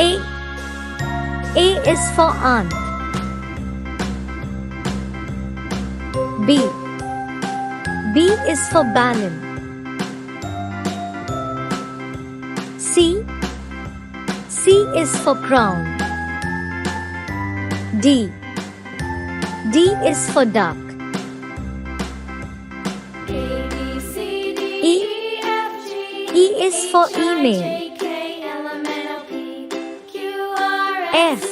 A. A is for aunt. B. B is for balloon. C. C is for crown. D. D is for duck. E. E is for email. F.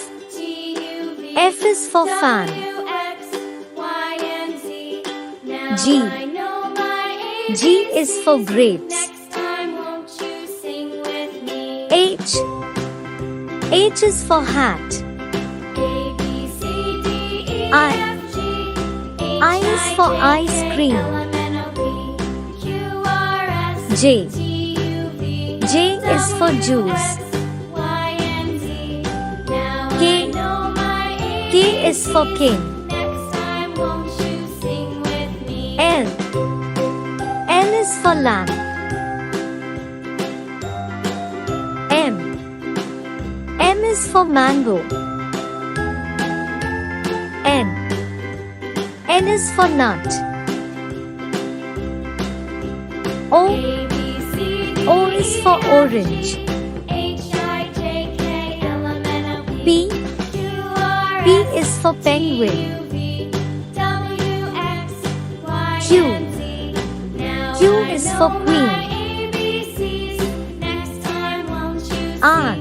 F is for fan. G. G is for grapes. H. H is for hat. I is for ice cream. J. J is for juice. K. K is for king. L. L is for lamp. M. M is for mango. N. N is for nut. O. O is for orange. P. P is for penguin. Q. Q is for queen. R.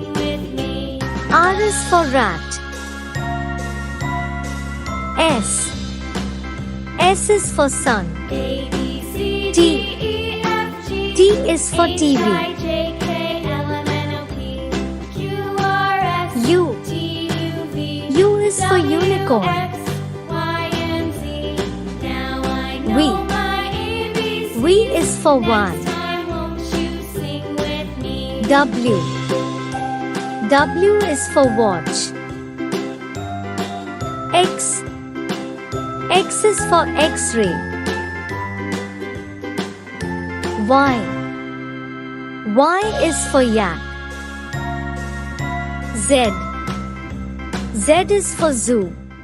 R is for rat. S. S is for sun. T. T is for TV. U. U is for unicorn. V. V is for one. W. W is for watch. X. X is for X-ray. Y. Y is for yak. Z. Z is for zoo.